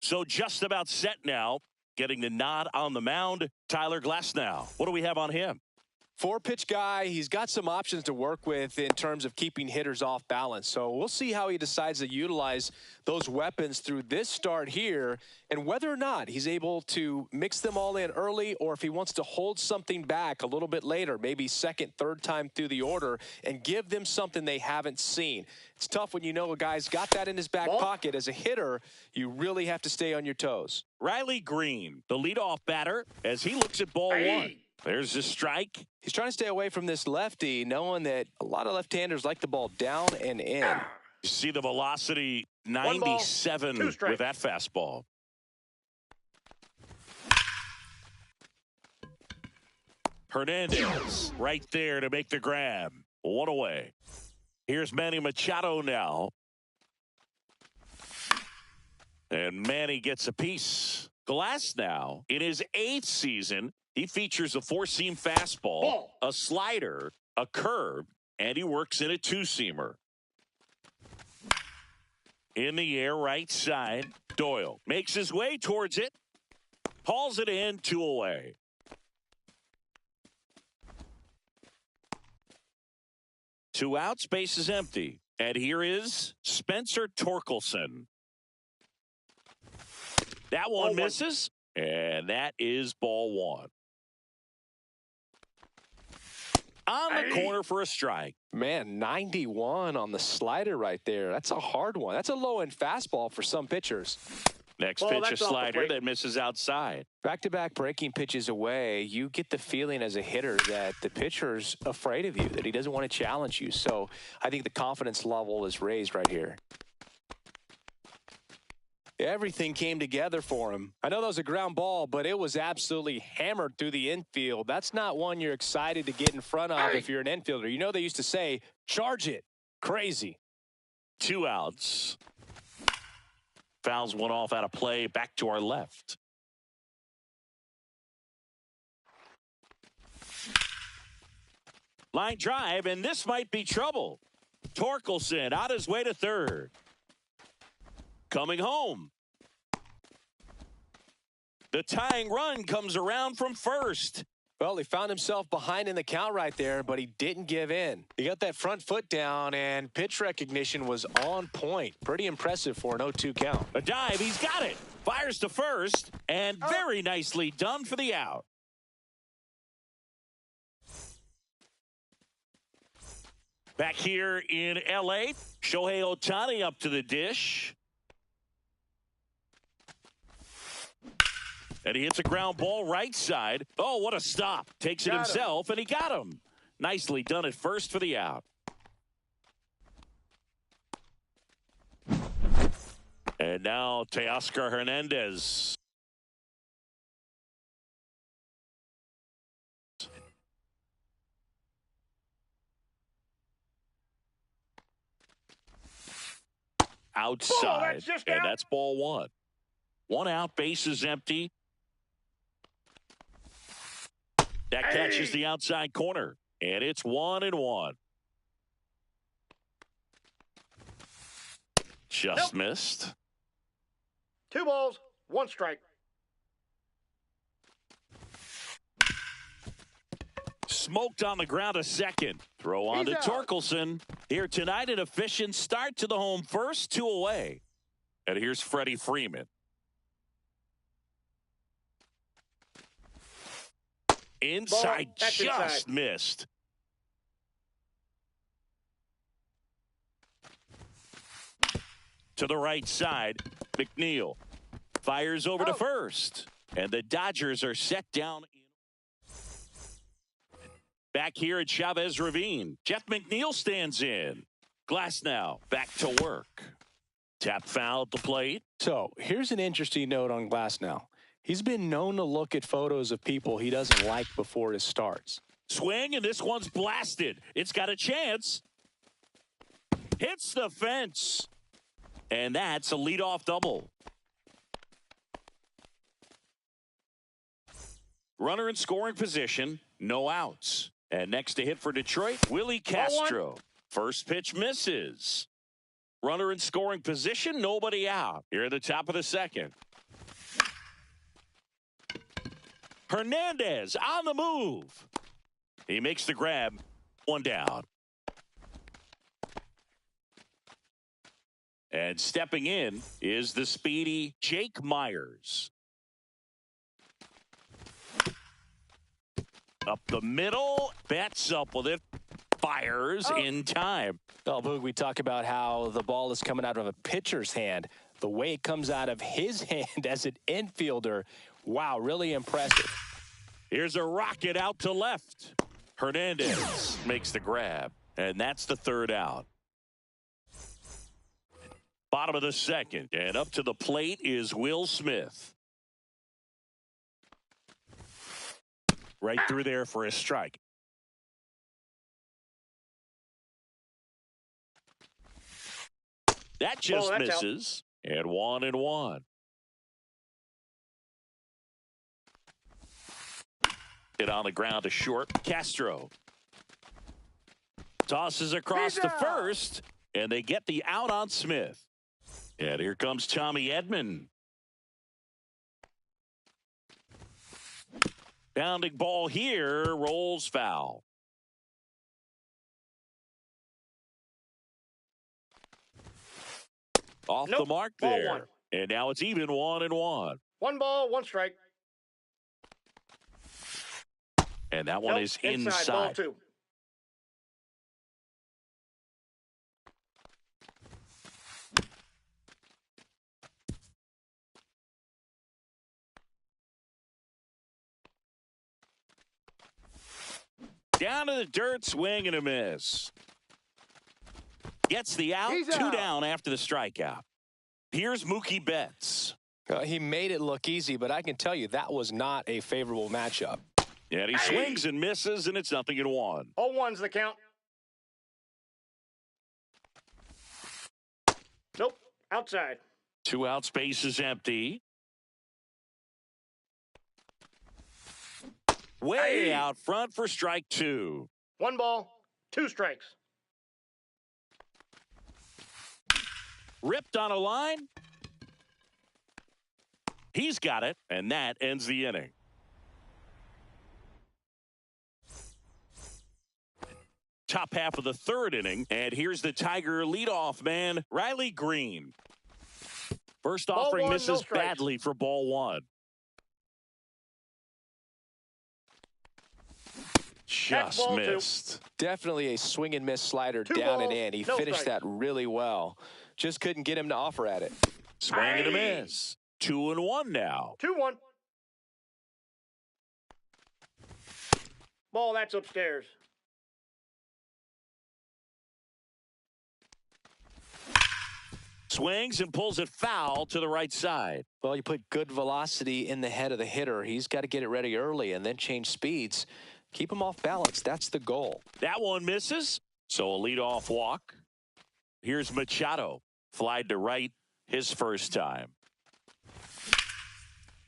So just about set now. Getting the nod on the mound, Tyler Glasnow. What do we have on him? 4-pitch guy. He's got some options to work with in terms of keeping hitters off balance. So we'll see how he decides to utilize those weapons through this start here and whether or not he's able to mix them all in early or if he wants to hold something back a little bit later, maybe second, third time through the order and give them something they haven't seen. It's tough when you know a guy's got that in his back pocket. As a hitter, you really have to stay on your toes. Riley Green, the leadoff batter, as he looks at ball one. There's the strike. He's trying to stay away from this lefty, knowing that a lot of left-handers like the ball down and in. You see the velocity, 97 with that fastball. Hernandez right there to make the grab. One away. Here's Manny Machado now. And Manny gets a piece. Glasnow, in his 8th season, he features a 4-seam fastball, a slider, a curve, and he works in a 2-seamer. In the air, right side, Doyle makes his way towards it, hauls it in, 2 away. Two outs, base is empty. And here is Spencer Torkelson. That one misses, and that is ball one. On the corner for a strike. Man, 91 on the slider right there. That's a hard one. That's a low-end fastball for some pitchers. Next pitch, a slider that misses outside. Back-to-back breaking pitches away, you get the feeling as a hitter that the pitcher's afraid of you, that he doesn't want to challenge you. So I think the confidence level is raised right here. Everything came together for him. I know that was a ground ball, but it was absolutely hammered through the infield. That's not one you're excited to get in front of if you're an infielder. You know they used to say, charge it. Crazy. 2 outs. Fouls one off out of play. Back to our left. Line drive, and this might be trouble. Torkelson on his way to third. Coming home. The tying run comes around from first. Well, he found himself behind in the count right there, but he didn't give in. He got that front foot down, and pitch recognition was on point. Pretty impressive for an 0-2 count. A dive, he's got it. Fires to first, and very nicely done for the out. Back here in L.A., Shohei Ohtani up to the dish. And he hits a ground ball right side. Oh, what a stop. Takes it himself, and he got him. Nicely done at first for the out. And now Teoscar Hernandez. Outside, and that's ball one. 1 out, base is empty. That catches the outside corner, and it's 1-1. Just missed. 2 balls, 1 strike. Smoked on the ground a second. Throw on to Torkelson. Here tonight, an efficient start to the home first, 2 away. And here's Freddie Freeman. Inside, just missed. To the right side, McNeil fires over to first. And the Dodgers are set down. Back here at Chavez Ravine, Jeff McNeil stands in. Glasnow back to work. Tap foul at the plate. So here's an interesting note on Glasnow. He's been known to look at photos of people he doesn't like before it starts. Swing, and this one's blasted. It's got a chance. Hits the fence. And that's a leadoff double. Runner in scoring position, no outs. And next to hit for Detroit, Willie Castro. First pitch misses. Runner in scoring position, nobody out. Here at the top of the second. Hernandez on the move. He makes the grab. One down. And stepping in is the speedy Jake Myers. Up the middle. Betts up with it. Fires in time. Oh, Boog, we talk about how the ball is coming out of a pitcher's hand. The way it comes out of his hand as an infielder, wow, really impressive. Here's a rocket out to left. Hernandez makes the grab, and that's the third out. Bottom of the second, and up to the plate is Will Smith. Right through there for a strike. That just misses. Out. And 1-1. Hit on the ground to short. Castro tosses across the first, and they get the out on Smith. And here comes Tommy Edman. Bounding ball here, rolls foul. Off the mark there. One. And now it's even 1-1. 1 ball, 1 strike. And that one is inside. Ball 2. Down to the dirt, swing and a miss. Gets the out. He's 2 out. Down after the strikeout. Here's Mookie Betts. He made it look easy, but I can tell you that was not a favorable matchup. And he swings and misses, and it's 0-1. 0-1's the count. Nope, outside. 2 out, space is empty. Way out front for strike 2. 1 ball, 2 strikes. Ripped on a line. He's got it, and that ends the inning. Top half of the third inning, and here's the Tiger leadoff man, Riley Green. First offering misses badly for ball 1. Just missed. Definitely a swing and miss slider down and in. He finished that really well. Just couldn't get him to offer at it. Swing and a miss. 2-1 now. 2-1. Ball, that's upstairs. Swings and pulls it foul to the right side. Well, you put good velocity in the head of the hitter. He's got to get it ready early and then change speeds. Keep him off balance. That's the goal. That one misses. So a leadoff walk. Here's Machado. Flied to right his first time.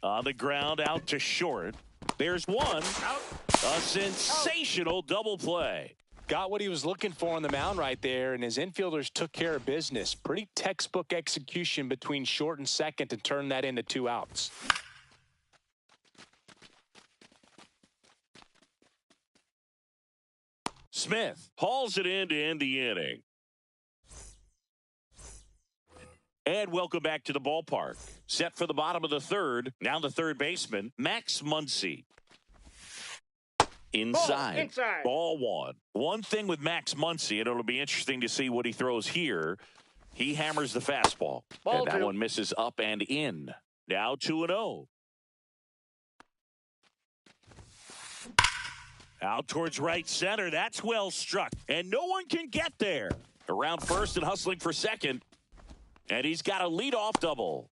On the ground, out to short. There's one. Out. A sensational double play. Got what he was looking for on the mound right there, and his infielders took care of business. Pretty textbook execution between short and second to turn that into 2 outs. Smith hauls it in to end the inning. And welcome back to the ballpark. Set for the bottom of the third. Now the third baseman, Max Muncy. Inside. Ball 1. One thing with Max Muncy, and it'll be interesting to see what he throws here. He hammers the fastball. And that one misses up and in. Now 2-0. Out towards right center. That's well struck. And no one can get there. Around first and hustling for second. And he's got a leadoff double.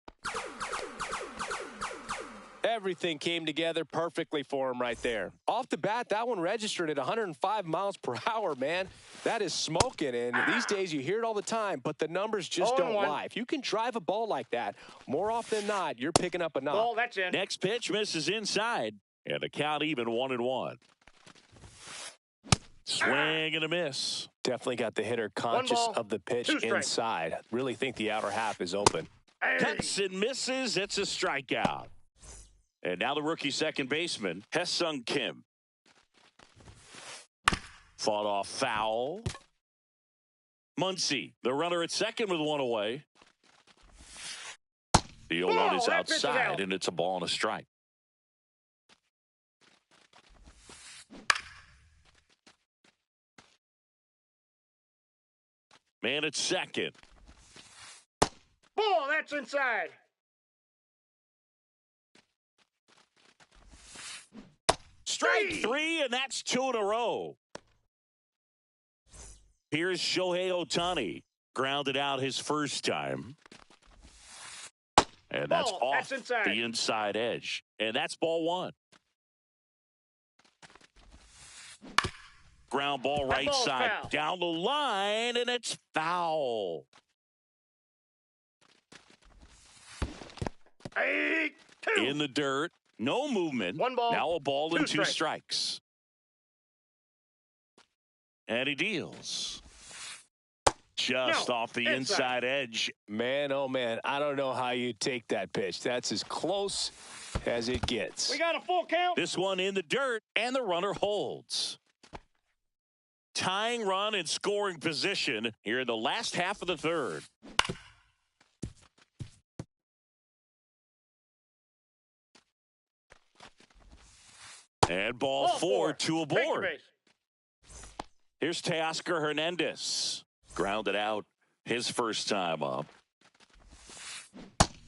Everything came together perfectly for him right there. Off the bat, that one registered at 105 miles per hour, man. That is smoking, and these days you hear it all the time, but the numbers just don't lie. If you can drive a ball like that, more often than not, you're picking up a knock. Ball, that's in. Next pitch misses inside, and the count even 1-1. Swing and a miss. Definitely got the hitter conscious of the pitch inside. Really think the outer half is open. Cuts and misses. It's a strikeout. And now the rookie second baseman, Hae-Sung Kim. Fought off foul. Muncy, the runner at second with one away. The 0-1 is outside, and it's a ball and a strike. Man at second. Ball, that's inside. Strike three, and that's two in a row. Here's Shohei Ohtani. Grounded out his first time. And that's off the inside edge. And that's ball one. Ground ball right side. Foul. Down the line, and it's foul. 8-2. In the dirt. No movement. One ball. Now a ball and two strikes. strikes. And he deals. Just off the inside edge. Man, oh man, I don't know how you take that pitch. That's as close as it gets. We got a full count. This one in the dirt, and the runner holds. Tying run in scoring position here in the last half of the third. And ball four, two aboard. Here's Teoscar Hernandez. Grounded out his first time up.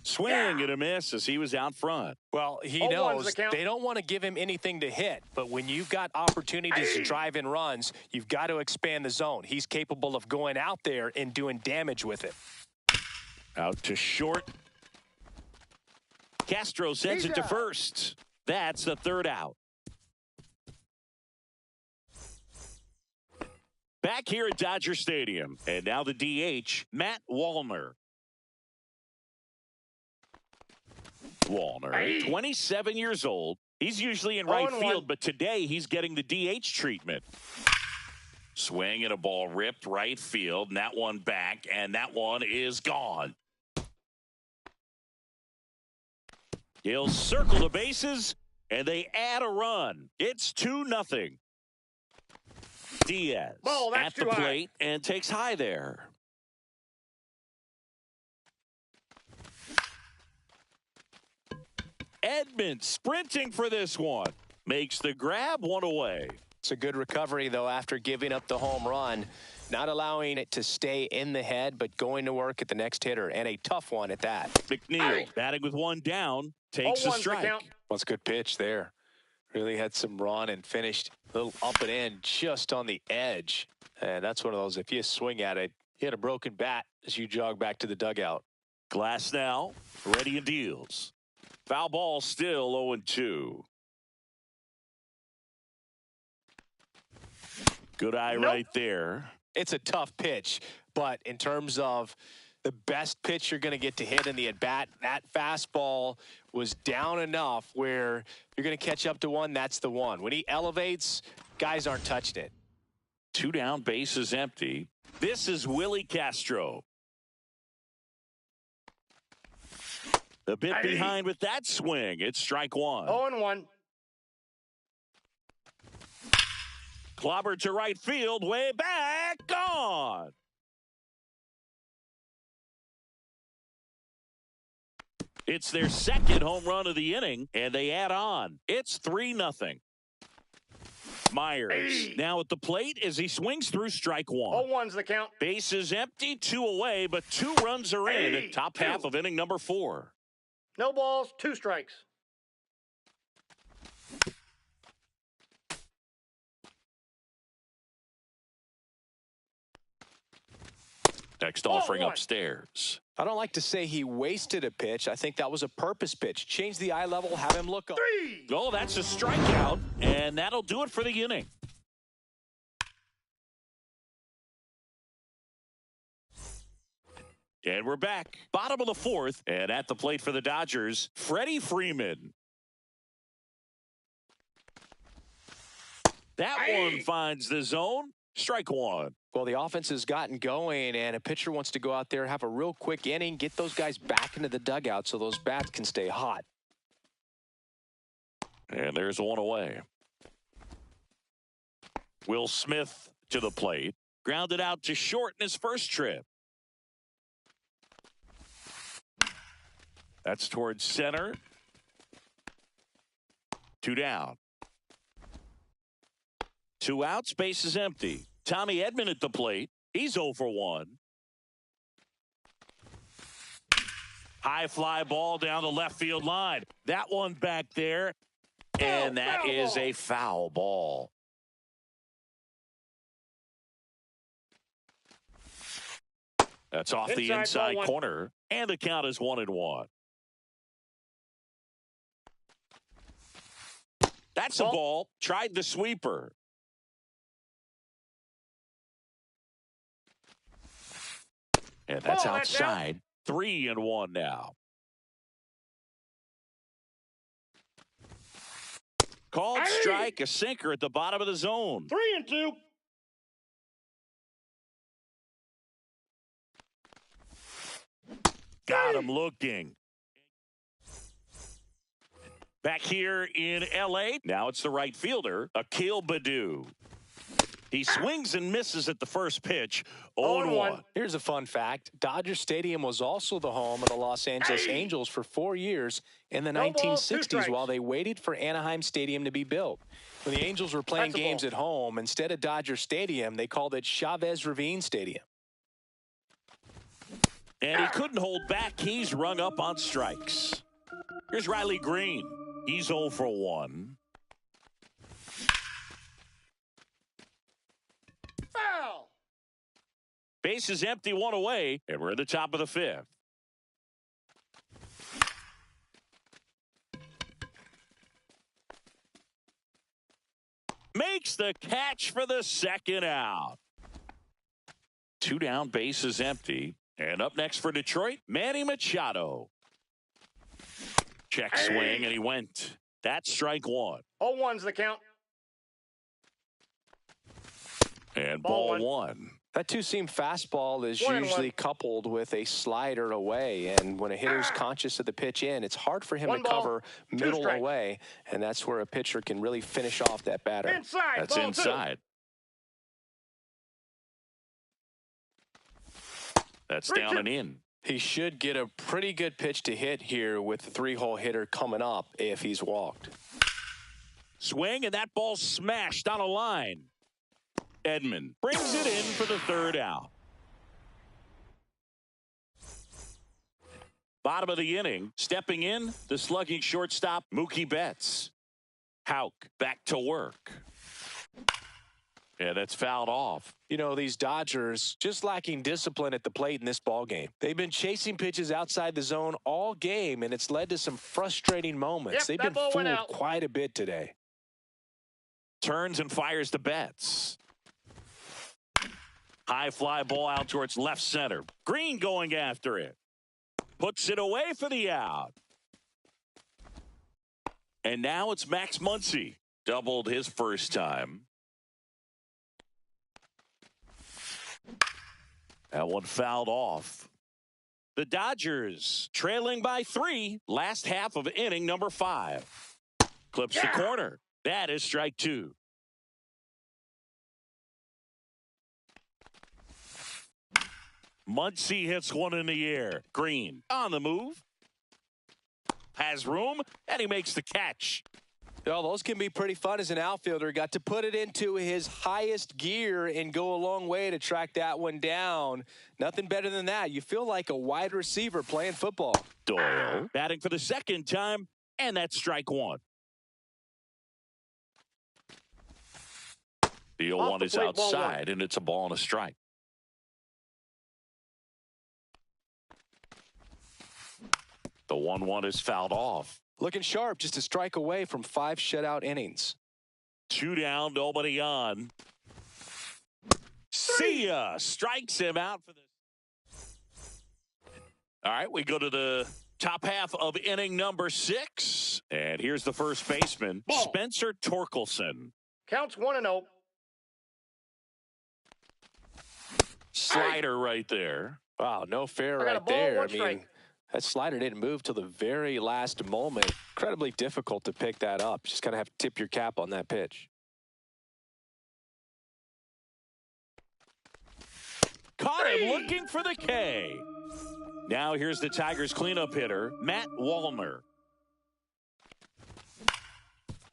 Swing and a miss as he was out front. Well, he knows they don't want to give him anything to hit, but when you've got opportunities to drive in runs, you've got to expand the zone. He's capable of going out there and doing damage with it. Out to short. Castro sends it to first. That's the third out. Back here at Dodger Stadium. And now the DH, Matt Wallner. Wallner, 27 years old. He's usually in right field, but today he's getting the DH treatment. Swing and a ball ripped right field, and that one back, and that one is gone. He'll circle the bases, and they add a run. It's 2-0. Diaz at the plate and takes high there. Edman sprinting for this one. Makes the grab, one away. It's a good recovery, though, after giving up the home run. Not allowing it to stay in the head, but going to work at the next hitter, and a tough one at that. McNeil batting with one down, takes a strike. That's a good pitch there. Really had some run and finished a little up and in just on the edge. And that's one of those, if you swing at it, you hit a broken bat as you jog back to the dugout. Glass now, ready and deals. Foul ball still 0-2. Good eye right there. It's a tough pitch, but in terms of the best pitch you're going to get to hit in the at-bat, that fastball was down enough where you're going to catch up to one, that's the one. When he elevates, guys aren't touching it. 2 down, bases empty. This is Willie Castro. A bit behind with that swing. It's strike one. 0-1. Clobbered to right field, way back, gone. It's their second home run of the inning, and they add on. It's 3-0. Myers now at the plate as he swings through strike one. 0-1's the count. Bases empty, 2 away, but 2 runs are in. Top half of inning number 4. No balls, 2 strikes. Next offering upstairs. I don't like to say he wasted a pitch. I think that was a purpose pitch. Change the eye level, have him look up. 3. Oh, that's a strikeout, and that'll do it for the inning. And we're back. Bottom of the 4th, and at the plate for the Dodgers, Freddie Freeman. That one finds the zone. Strike one. Well, the offense has gotten going, and a pitcher wants to go out there, have a real quick inning, get those guys back into the dugout so those bats can stay hot. And there's one away. Will Smith to the plate. Grounded out to short in his first trip. That's towards center. 2 down. 2 outs, base is empty. Tommy Edman at the plate. He's 0 for 1. High fly ball down the left field line. That one back there. And that is a foul ball. That's off the inside corner. And the count is 1-1. That's a ball. Tried the sweeper. And that's outside. 3-1 now. Called strike, a sinker at the bottom of the zone. 3-2. Got him looking. Back here in L.A., now it's the right fielder, Akil Baddoo. He swings and misses at the first pitch, 0-1. Here's a fun fact. Dodger Stadium was also the home of the Los Angeles Angels for 4 years in the 1960s while they waited for Anaheim Stadium to be built. When the Angels were playing games at home, instead of Dodger Stadium, they called it Chavez Ravine Stadium. And he couldn't hold back. He's rung up on strikes. Here's Riley Green. He's 0 for 1. Foul. Base is empty, 1 away, and we're at the top of the 5th. Makes the catch for the 2nd out. 2 down, base is empty. And up next for Detroit, Manny Machado. Check swing, and he went. That's strike 1. 0-1's the count. And ball 1. That two-seam fastball is usually coupled with a slider away, and when a hitter's conscious of the pitch in, it's hard for him to cover middle away, and that's where a pitcher can really finish off that batter. Inside. That's inside. That's down and in. He should get a pretty good pitch to hit here with the 3-hole hitter coming up if he's walked. Swing, and that ball smashed on a line. Edman brings it in for the 3rd out. Bottom of the inning, stepping in, the slugging shortstop, Mookie Betts. Houck back to work. Yeah, that's fouled off. You know, these Dodgers just lacking discipline at the plate in this ballgame. They've been chasing pitches outside the zone all game, and it's led to some frustrating moments. They've been fooled quite a bit today. Turns and fires to Betts. High fly ball out towards left center. Green going after it. Puts it away for the out. And now it's Max Muncy. Doubled his first time. That one fouled off. The Dodgers trailing by 3. Last half of inning number 5. Clips the corner. That is strike 2. Muncy hits one in the air. Green on the move. Has room, and he makes the catch. Well, those can be pretty fun as an outfielder. Got to put it into his highest gear and go a long way to track that one down. Nothing better than that. You feel like a wide receiver playing football. Doyle batting for the 2nd time, and that's strike 1. The 0-1 is outside, and it's a ball and a strike. The 1-1 is fouled off. Looking sharp, just a strike away from 5 shutout innings. 2 down, nobody on. See ya! Strikes him out for this. All right, we go to the top half of inning number 6. And here's the first baseman, Spencer Torkelson. Counts 1-0. Slider right there. Wow, no fair right there. I mean, That slider didn't move till the very last moment. Incredibly difficult to pick that up. Just kind of have to tip your cap on that pitch. Caught him looking for the K. Now here's the Tigers cleanup hitter, Matt Wallner.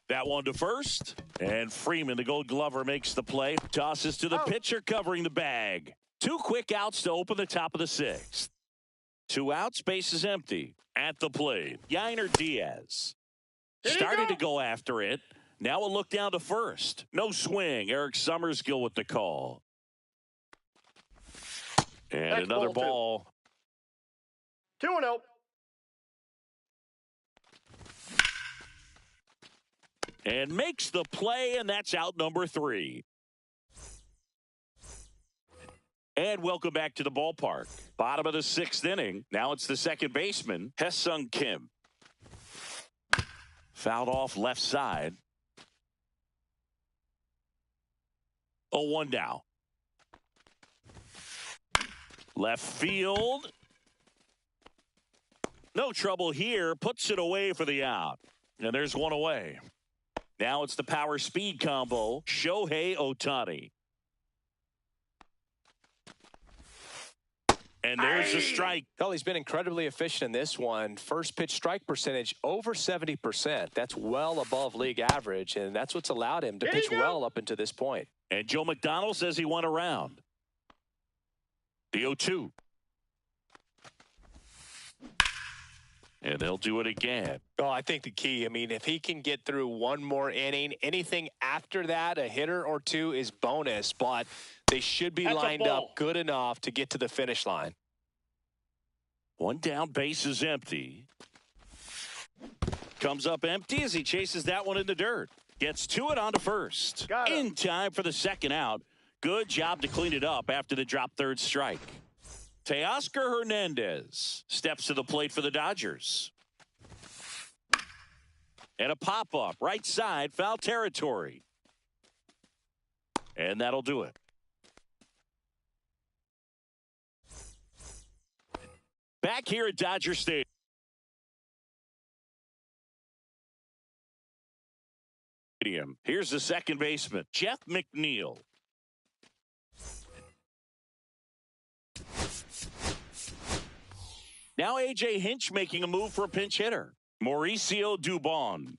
That one to first. And Freeman, the Gold Glover, makes the play. Tosses to the pitcher covering the bag. 2 quick outs to open the top of the 6th. 2 outs, base is empty. At the plate, Yainer Diaz. Started to go after it. Now a look down to first. No swing. Eric Summerskill with the call. And Next another ball, ball. 2-0. And makes the play, and that's out number 3. And welcome back to the ballpark. Bottom of the 6th inning. Now it's the second baseman, Hye-Sung Kim. Fouled off left side. 0-1 now. Left field. No trouble here. Puts it away for the out. And there's one away. Now it's the power speed combo, Shohei Ohtani. And there's a strike. Well, he's been incredibly efficient in this one. First pitch strike percentage over 70%. That's well above league average, and that's what's allowed him to pitch well up until this point. And Joe McDonald says he went around. The 0-2. And they'll do it again. Oh, I think the key, I mean, if he can get through one more inning, anything after that, a hitter or two is bonus, but they should be lined up good enough to get to the finish line. 1 down, base is empty. Comes up empty as he chases that one in the dirt. Gets to it onto first. In time for the second out. Good job to clean it up after the drop third strike. Teoscar Hernandez steps to the plate for the Dodgers. And a pop-up, right side, foul territory. And that'll do it. Back here at Dodger Stadium. Here's the second baseman, Jeff McNeil. Now A.J. Hinch making a move for a pinch hitter. Mauricio Dubon.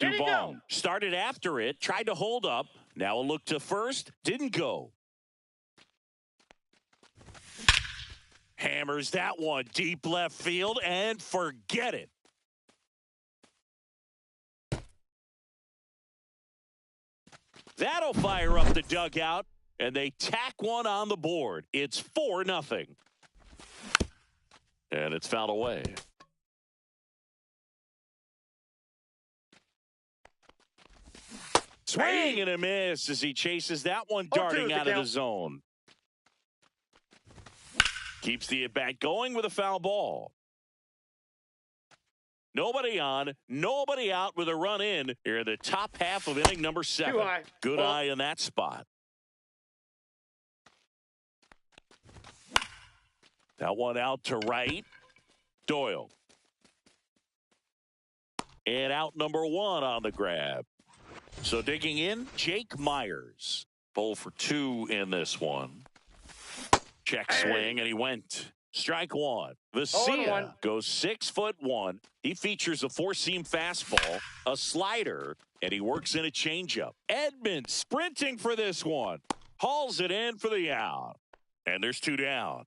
Dubon started after it, tried to hold up. Now a look to first, didn't go. Hammers that one deep left field and forget it. That'll fire up the dugout. And they tack one on the board. It's 4-0. And it's fouled away. Swing and a miss as he chases that one darting out of the zone. Keeps the at-bat going with a foul ball. Nobody on, nobody out with a run in here in the top half of inning number 7. Good eye in that spot. That one out to right. Doyle. And out number 1 on the grab. So digging in, Jake Myers. 0 for 2 in this one. Check swing, and he went. Strike 1. Vesia goes 6'1". He features a 4-seam fastball, a slider, and he works in a changeup. Edman sprinting for this one. Hauls it in for the out. And there's 2 down.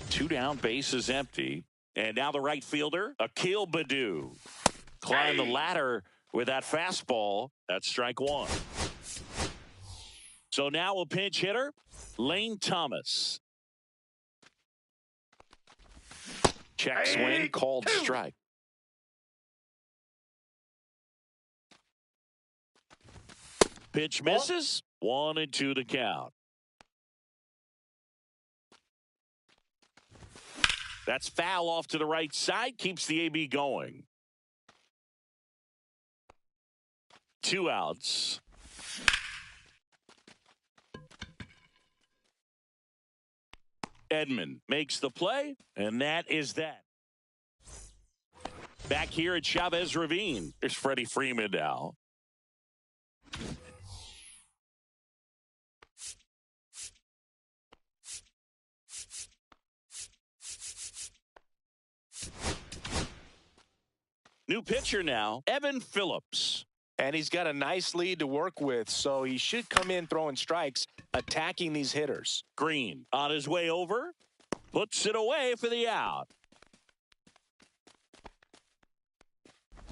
2 down, base is empty. And now the right fielder, Akil Baddoo. Climb the ladder with that fastball. That's strike 1. So now a pinch hitter, Lane Thomas. Check swing, called strike. Pitch misses. 1-2 the count. That's foul off to the right side. Keeps the AB going. 2 outs. Edman makes the play, and that is that. Back here at Chavez Ravine, there's Freddie Freeman now. New pitcher now, Evan Phillips. And he's got a nice lead to work with, so he should come in throwing strikes, attacking these hitters. Green on his way over, puts it away for the out.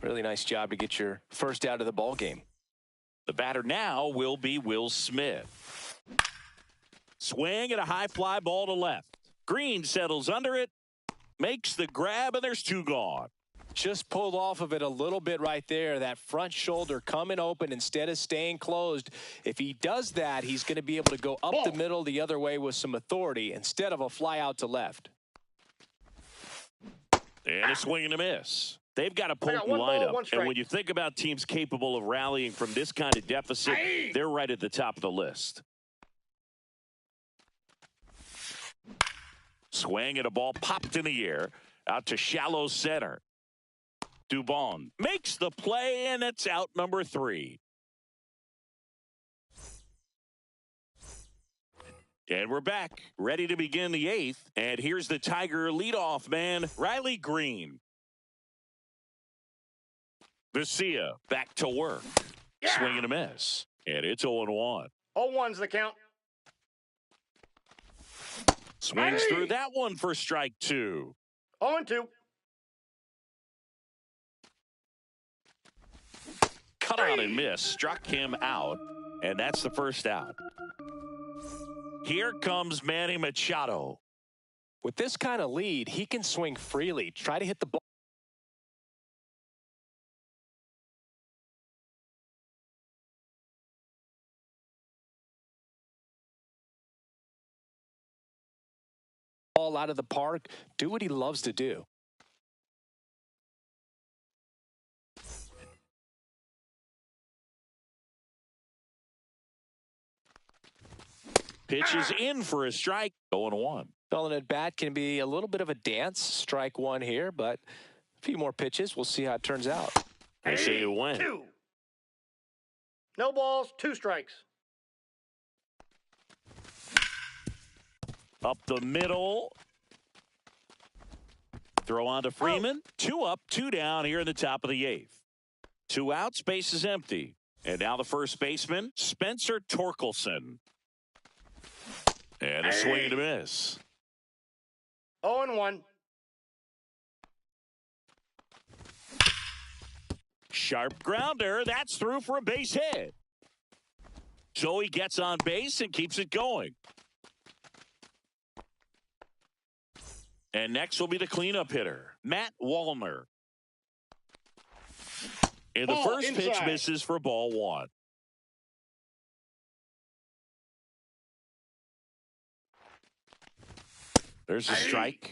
Really nice job to get your first out of the ball game. The batter now will be Will Smith. Swing and a high fly ball to left. Green settles under it, makes the grab, and there's two gone. Just pulled off of it a little bit right there. That front shoulder coming open instead of staying closed. If he does that, he's going to be able to go up the middle the other way with some authority instead of a fly out to left. And a swing and a miss. They've got a potent lineup. And when you think about teams capable of rallying from this kind of deficit, they're right at the top of the list. Swing and a ball popped in the air out to shallow center. Dubon makes the play, and it's out number 3. And we're back, ready to begin the 8th. And here's the Tiger leadoff man, Riley Green. Vesia back to work. Yeah. Swing and a miss. And it's 0-1. 0-1's the count. Swings through that one for strike 2. 0-2. Cut on and miss. Struck him out. And that's the first out. Here comes Manny Machado. With this kind of lead, he can swing freely. Try to hit the ball out of the park. Do what he loves to do. Pitches in for a strike. 0-1. Felling at bat can be a little bit of a dance. Strike 1 here, but a few more pitches. We'll see how it turns out. I say you win. 2. No balls, 2 strikes. Up the middle. Throw on to Freeman. 2 up, 2 down here in the top of the 8th. 2 outs, base is empty. And now the first baseman, Spencer Torkelson. And a swing and a miss. 0-1. Sharp grounder. That's through for a base hit. So he gets on base and keeps it going. And next will be the cleanup hitter, Matt Wallner. And the first pitch misses for ball 1. There's a strike.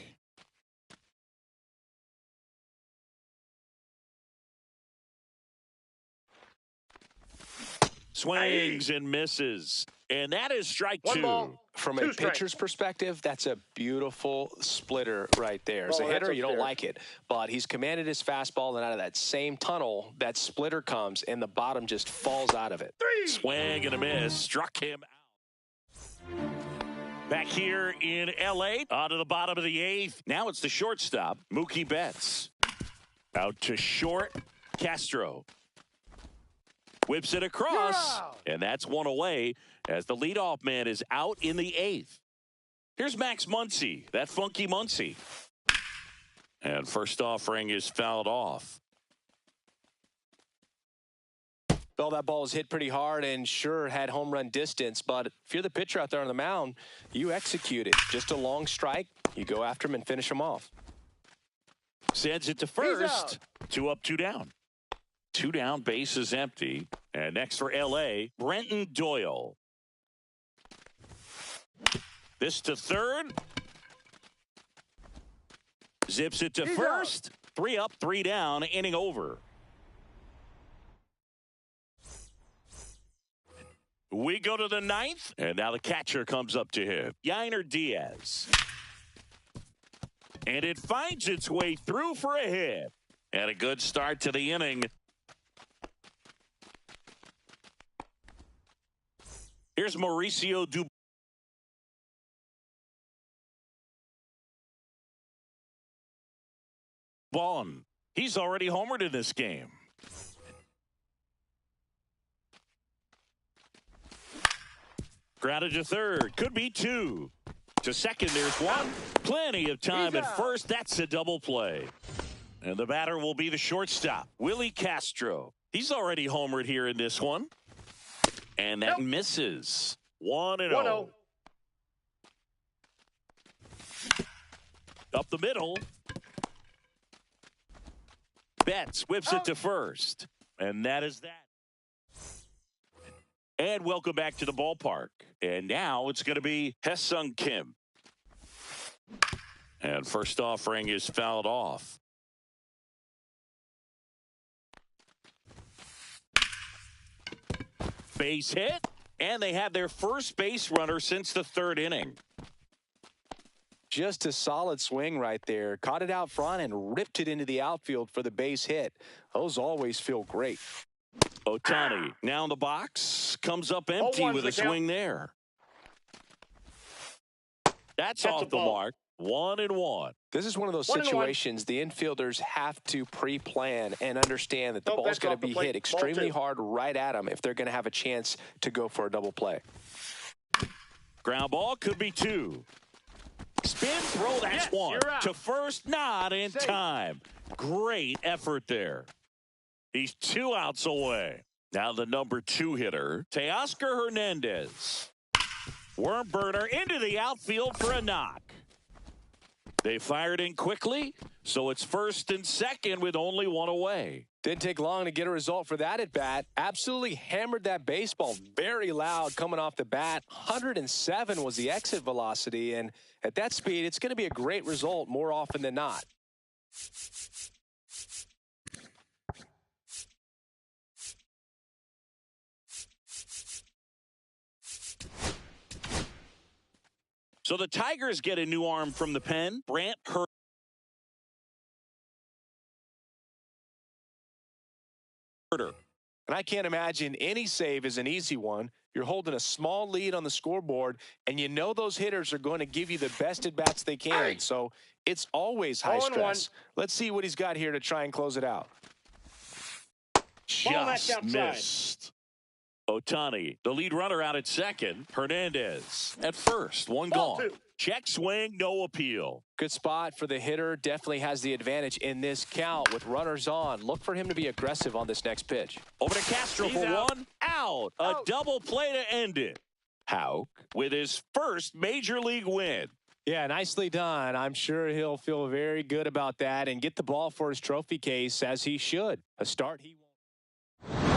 Swings and misses. And that is strike 2. From a pitcher's perspective, that's a beautiful splitter right there. As a hitter, you don't like it. But he's commanded his fastball, and out of that same tunnel, that splitter comes, and the bottom just falls out of it. 3. Swing and a miss. Struck him out. Back here in L.A., on to the bottom of the 8th. Now it's the shortstop, Mookie Betts. Out to short, Castro. Whips it across, and that's 1 away as the leadoff man is out in the 8th. Here's Max Muncy, that funky Muncy. And first offering is fouled off. Well, that ball was hit pretty hard and sure had home run distance, but if you're the pitcher out there on the mound, you execute it. Just a long strike, you go after him and finish him off. Sends it to first. 2 up, 2 down. 2 down, base is empty. And next for L.A., Brenton Doyle. This to third. Zips it to first. 3 up, 3 down, inning over. We go to the ninth, and now the catcher comes up to him. Yainer Diaz. And it finds its way through for a hit. And a good start to the inning. Here's Mauricio Dubon. He's already homered in this game. Grounded to third. Could be two. To second, there's one. Plenty of time at first. That's a double play. And the batter will be the shortstop, Willie Castro. He's already homered here in this one. And that misses. 1-0. Up the middle. Betts whips it to first. And that is that. And welcome back to the ballpark. And now it's going to be Hae-Sung Kim. And first offering is fouled off. Base hit. And they have their first base runner since the third inning. Just a solid swing right there. Caught it out front and ripped it into the outfield for the base hit. Those always feel great. Ohtani now in the box. Comes up empty with a swing there. That's off the mark. 1-1. This is one of those situations the infielders have to pre-plan and understand that the ball's going to be hit extremely hard right at them if they're going to have a chance to go for a double play. Ground ball could be two. Spin throw, that's one. To first, not in time. Great effort there. He's 2 outs away. Now the number 2 hitter, Teoscar Hernandez. Worm burner into the outfield for a knock. They fired in quickly, so it's first and second with only 1 away. Didn't take long to get a result for that at bat. Absolutely hammered that baseball very loud coming off the bat. 107 was the exit velocity, and at that speed, it's going to be a great result more often than not. So the Tigers get a new arm from the pen. Brant Hurter. And I can't imagine any save is an easy one. You're holding a small lead on the scoreboard, and you know those hitters are going to give you the best at-bats they can. So it's always high stress. Let's see what he's got here to try and close it out. Just missed. Ohtani, the lead runner out at second. Hernandez at first. One gone. Check swing, no appeal. Good spot for the hitter. Definitely has the advantage in this count with runners on. Look for him to be aggressive on this next pitch. Over to Castro for one. Out. A double play to end it. Houck with his first major league win. Yeah, nicely done. I'm sure he'll feel very good about that and get the ball for his trophy case as he should. A start he won't.